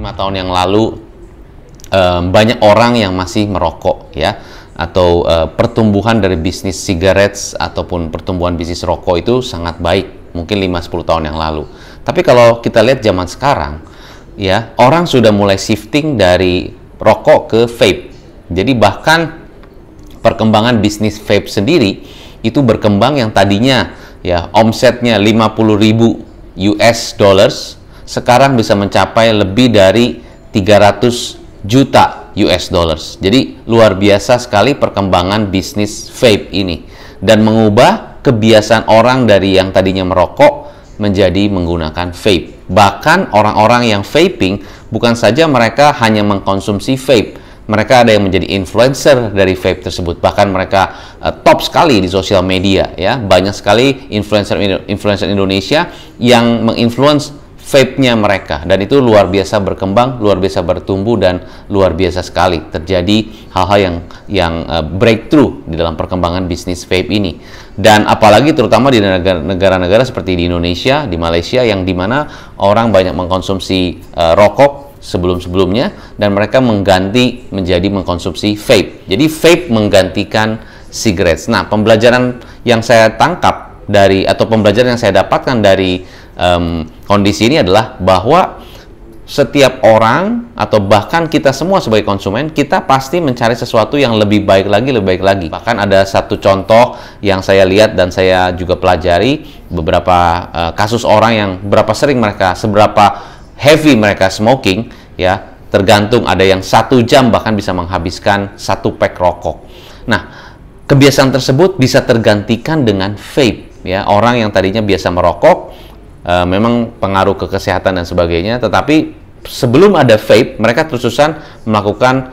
5 tahun yang lalu banyak orang yang masih merokok ya, atau pertumbuhan dari bisnis sigaret ataupun pertumbuhan bisnis rokok itu sangat baik mungkin 5-10 tahun yang lalu. Tapi kalau kita lihat zaman sekarang ya, orang sudah mulai shifting dari rokok ke vape. Jadi bahkan perkembangan bisnis vape sendiri itu berkembang, yang tadinya ya omsetnya 50.000 US dollars sekarang bisa mencapai lebih dari 300 juta US dollars. Jadi luar biasa sekali perkembangan bisnis vape ini, dan mengubah kebiasaan orang dari yang tadinya merokok menjadi menggunakan vape. Bahkan orang-orang yang vaping bukan saja mereka hanya mengkonsumsi vape, mereka ada yang menjadi influencer dari vape tersebut. Bahkan mereka top sekali di sosial media ya. Banyak sekali influencer Indonesia yang menginfluence vape-nya mereka, dan itu luar biasa berkembang, luar biasa bertumbuh, dan luar biasa sekali terjadi hal-hal yang breakthrough di dalam perkembangan bisnis vape ini. Dan apalagi terutama di negara-negara seperti di Indonesia, di Malaysia, yang dimana orang banyak mengkonsumsi rokok sebelum-sebelumnya, dan mereka mengganti menjadi mengkonsumsi vape. Jadi vape menggantikan sigaret. Nah, pembelajaran yang saya tangkap dari, atau pembelajaran yang saya dapatkan dari kondisi ini adalah bahwa setiap orang, atau bahkan kita semua sebagai konsumen, kita pasti mencari sesuatu yang lebih baik lagi. Bahkan ada satu contoh yang saya lihat dan saya juga pelajari, beberapa kasus orang yang seberapa heavy mereka smoking ya, tergantung, ada yang 1 jam bahkan bisa menghabiskan 1 pack rokok. Nah, kebiasaan tersebut bisa tergantikan dengan vape ya. Orang yang tadinya biasa merokok, memang pengaruh ke kesehatan dan sebagainya, tetapi sebelum ada vape mereka terus-terusan melakukan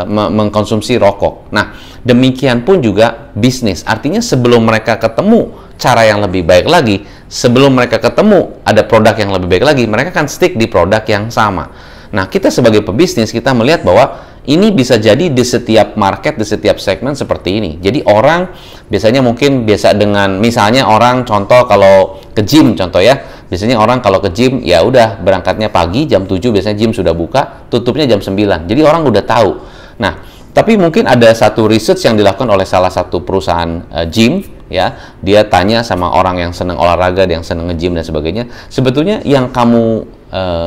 mengkonsumsi rokok. Nah, demikian pun juga bisnis. Artinya sebelum mereka ketemu cara yang lebih baik lagi, sebelum mereka ketemu ada produk yang lebih baik lagi, mereka akan stick di produk yang sama. Nah, kita sebagai pebisnis, kita melihat bahwa ini bisa jadi di setiap market, di setiap segmen seperti ini. Jadi orang biasanya mungkin biasa dengan, misalnya orang contoh kalau ke gym contoh ya, biasanya orang kalau ke gym ya udah berangkatnya pagi jam 7, biasanya gym sudah buka, tutupnya jam 9. Jadi orang udah tahu. Nah, tapi mungkin ada satu research yang dilakukan oleh salah satu perusahaan gym ya, dia tanya sama orang yang senang olahraga, yang senang nge-gym dan sebagainya, sebetulnya yang kamu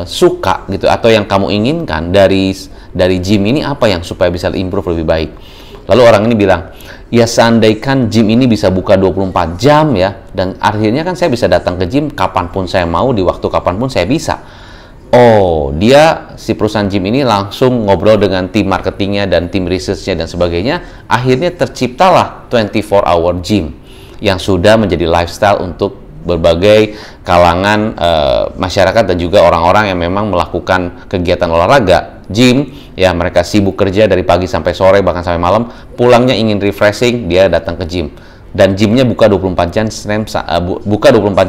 suka gitu, atau yang kamu inginkan dari gym ini apa yang supaya bisa improve lebih baik. Lalu orang ini bilang, ya seandainya gym ini bisa buka 24 jam ya, dan akhirnya kan saya bisa datang ke gym kapanpun saya mau, di waktu kapanpun saya bisa. Oh, si perusahaan gym ini langsung ngobrol dengan tim marketingnya dan tim researchnya dan sebagainya, akhirnya terciptalah 24-hour gym yang sudah menjadi lifestyle untuk berbagai kalangan masyarakat dan juga orang-orang yang memang melakukan kegiatan olahraga. Gym ya, mereka sibuk kerja dari pagi sampai sore, bahkan sampai malam, pulangnya ingin refreshing, dia datang ke gym. Dan gymnya buka 24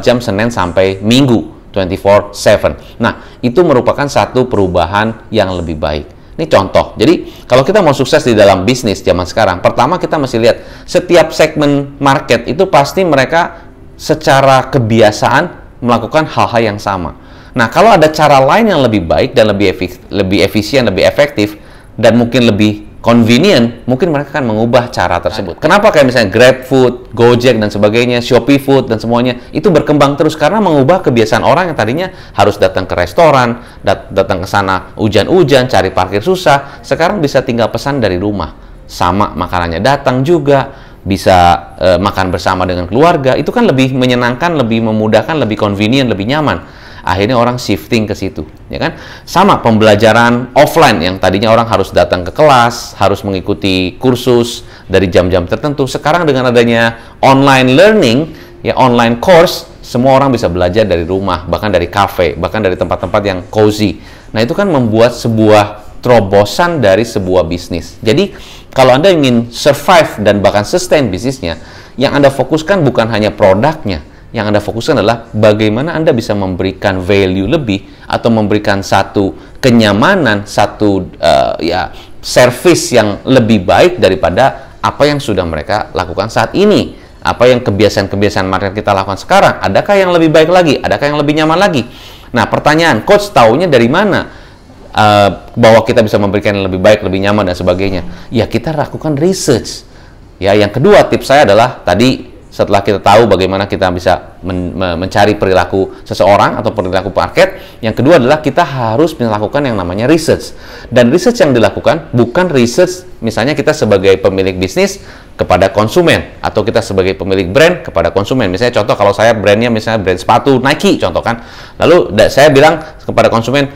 jam Senin sampai Minggu, 24/7. Nah, itu merupakan satu perubahan yang lebih baik. Ini contoh. Jadi kalau kita mau sukses di dalam bisnis zaman sekarang, pertama kita mesti lihat setiap segmen market itu pasti mereka secara kebiasaan melakukan hal-hal yang sama. Nah, kalau ada cara lain yang lebih baik dan lebih efisien, lebih efektif, dan mungkin lebih convenient, mungkin mereka akan mengubah cara tersebut. Kenapa kayak misalnya GrabFood, Gojek dan sebagainya, Shopee Food dan semuanya itu berkembang terus, karena mengubah kebiasaan orang yang tadinya harus datang ke restoran, datang ke sana hujan-hujan, cari parkir susah, sekarang bisa tinggal pesan dari rumah. Sama makanannya datang juga, bisa makan bersama dengan keluarga, itu kan lebih menyenangkan, lebih memudahkan, lebih convenient, lebih nyaman. Akhirnya orang shifting ke situ, ya kan? Sama pembelajaran offline yang tadinya orang harus datang ke kelas, harus mengikuti kursus dari jam-jam tertentu. Sekarang dengan adanya online learning, ya online course, semua orang bisa belajar dari rumah, bahkan dari cafe, bahkan dari tempat-tempat yang cozy. Nah, itu kan membuat sebuah terobosan dari sebuah bisnis. Jadi, kalau Anda ingin survive dan bahkan sustain bisnisnya, yang Anda fokuskan bukan hanya produknya, yang Anda fokuskan adalah bagaimana Anda bisa memberikan value lebih, atau memberikan satu kenyamanan, satu service yang lebih baik daripada apa yang sudah mereka lakukan saat ini. Apa yang kebiasaan-kebiasaan market kita lakukan sekarang, adakah yang lebih baik lagi? Adakah yang lebih nyaman lagi? Nah, pertanyaan, coach taunya dari mana bahwa kita bisa memberikan yang lebih baik, lebih nyaman dan sebagainya, ya kita lakukan research. Ya, yang kedua tips saya adalah tadi, setelah kita tahu bagaimana kita bisa mencari perilaku seseorang atau perilaku market, yang kedua adalah kita harus melakukan yang namanya research. Dan research yang dilakukan bukan research misalnya kita sebagai pemilik bisnis kepada konsumen, atau kita sebagai pemilik brand kepada konsumen. Misalnya contoh, kalau saya brandnya misalnya brand sepatu Nike contoh kan, lalu saya bilang kepada konsumen,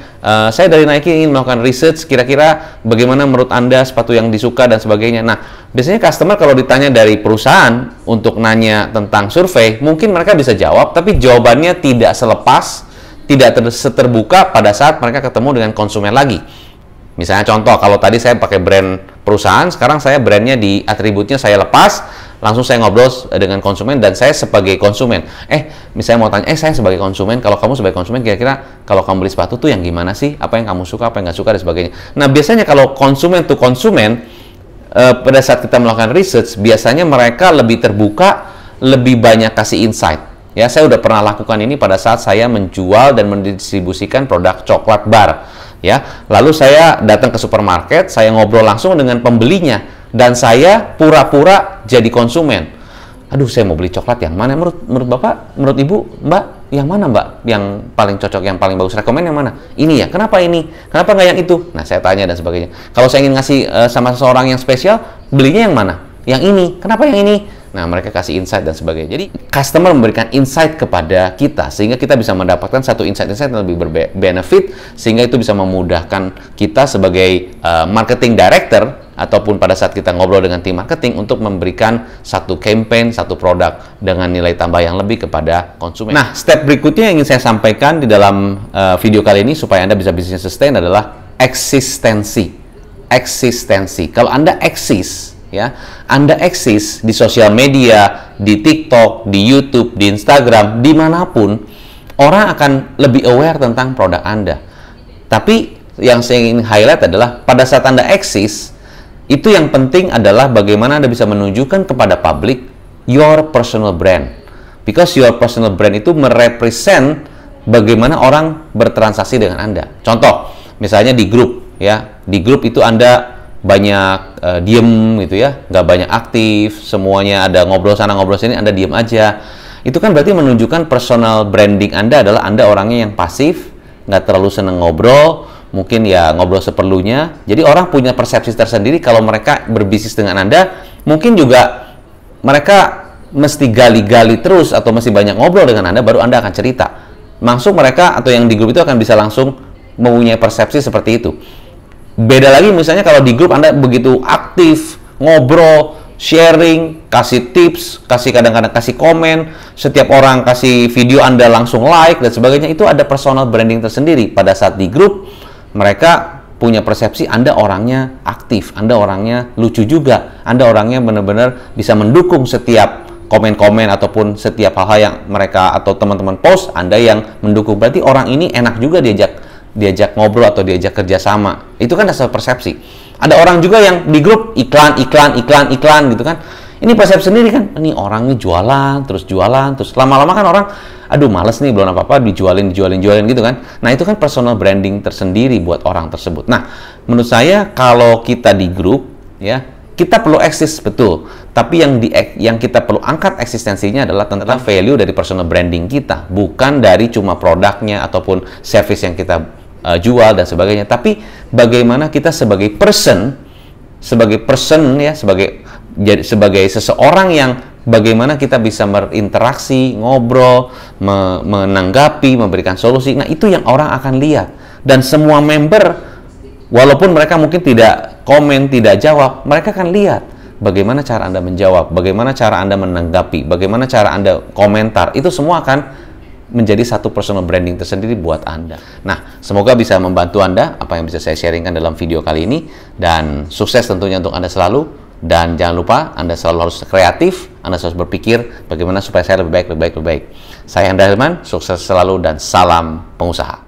saya dari Nike ingin melakukan research kira-kira bagaimana menurut Anda sepatu yang disuka dan sebagainya. Nah, biasanya customer kalau ditanya dari perusahaan untuk nanya tentang survei, mungkin mereka bisa jawab, tapi jawabannya tidak selepas, tidak terbuka pada saat mereka ketemu dengan konsumen lagi. Misalnya contoh, kalau tadi saya pakai brand perusahaan, sekarang saya brandnya di atributnya saya lepas, langsung saya ngobrol dengan konsumen, dan saya sebagai konsumen, misalnya mau tanya, saya sebagai konsumen, kalau kamu sebagai konsumen, kira-kira kalau kamu beli sepatu tuh yang gimana sih? Apa yang kamu suka, apa yang nggak suka, dan sebagainya. Nah, biasanya kalau konsumen to konsumen, pada saat kita melakukan research, biasanya mereka lebih terbuka, lebih banyak kasih insight. Ya, saya udah pernah lakukan ini pada saat saya menjual dan mendistribusikan produk coklat bar. Ya, lalu saya datang ke supermarket, saya ngobrol langsung dengan pembelinya, dan saya pura-pura jadi konsumen. Aduh, saya mau beli coklat yang mana? Menurut Bapak, menurut Ibu, Mbak, yang mana Mbak? Yang paling cocok, yang paling bagus, rekomen yang mana? Ini ya, kenapa ini? Kenapa nggak yang itu? Nah, saya tanya dan sebagainya. Kalau saya ingin ngasih sama seseorang yang spesial, belinya yang mana? Yang ini. Kenapa yang ini? Nah, mereka kasih insight dan sebagainya. Jadi, customer memberikan insight kepada kita, sehingga kita bisa mendapatkan satu insight-insight yang lebih berbenefit, sehingga itu bisa memudahkan kita sebagai marketing director, ataupun pada saat kita ngobrol dengan tim marketing untuk memberikan satu campaign, satu produk dengan nilai tambah yang lebih kepada konsumen. Nah, step berikutnya yang ingin saya sampaikan di dalam video kali ini supaya Anda bisa bisnis sustain adalah eksistensi. Eksistensi. Kalau Anda eksis, ya, Anda eksis di sosial media, di TikTok, di YouTube, di Instagram, dimanapun, orang akan lebih aware tentang produk Anda. Tapi yang saya ingin highlight adalah pada saat Anda eksis, itu yang penting adalah bagaimana Anda bisa menunjukkan kepada publik your personal brand. Because your personal brand itu merepresent bagaimana orang bertransaksi dengan Anda. Contoh, misalnya di grup, ya, di grup itu Anda banyak diem gitu ya, nggak banyak aktif, semuanya ada ngobrol sana ngobrol sini, Anda diem aja. Itu kan berarti menunjukkan personal branding Anda adalah Anda orangnya yang pasif, nggak terlalu seneng ngobrol, mungkin ya ngobrol seperlunya. Jadi orang punya persepsi tersendiri kalau mereka berbisnis dengan Anda, mungkin juga mereka mesti gali-gali terus atau mesti banyak ngobrol dengan Anda, baru Anda akan cerita. Langsung mereka atau yang di grup itu akan bisa langsung mempunyai persepsi seperti itu. Beda lagi misalnya kalau di grup Anda begitu aktif, ngobrol, sharing, kasih tips, kadang-kadang kasih komen, setiap orang kasih video Anda langsung like dan sebagainya, itu ada personal branding tersendiri. Pada saat di grup, mereka punya persepsi Anda orangnya aktif, Anda orangnya lucu juga, Anda orangnya benar-benar bisa mendukung setiap komen-komen ataupun setiap hal-hal yang mereka atau teman-teman post, Anda yang mendukung. Berarti orang ini enak juga diajak ngobrol atau diajak kerjasama. Itu kan dasar persepsi. Ada orang juga yang di grup iklan gitu kan. Ini persepsi sendiri kan. Ini orangnya jualan terus lama-lama kan orang, aduh males nih, belum apa-apa dijualin gitu kan. Nah, itu kan personal branding tersendiri buat orang tersebut. Nah, menurut saya kalau kita di grup, ya, kita perlu eksis betul. Tapi yang kita perlu angkat eksistensinya adalah tentang value dari personal branding kita, bukan dari cuma produknya ataupun service yang kita jual dan sebagainya, tapi bagaimana kita sebagai person ya, sebagai seseorang yang bagaimana kita bisa berinteraksi, ngobrol, menanggapi, memberikan solusi. Nah, itu yang orang akan lihat. Dan semua member, walaupun mereka mungkin tidak komen, tidak jawab, mereka akan lihat bagaimana cara Anda menjawab, bagaimana cara Anda menanggapi, bagaimana cara Anda komentar. Itu semua akan menjadi satu personal branding tersendiri buat Anda. Nah, semoga bisa membantu Anda apa yang bisa saya sharingkan dalam video kali ini, dan sukses tentunya untuk Anda selalu. Dan jangan lupa Anda selalu harus kreatif, Anda harus berpikir bagaimana supaya saya lebih baik. Saya Hendra Hilman, sukses selalu dan salam pengusaha.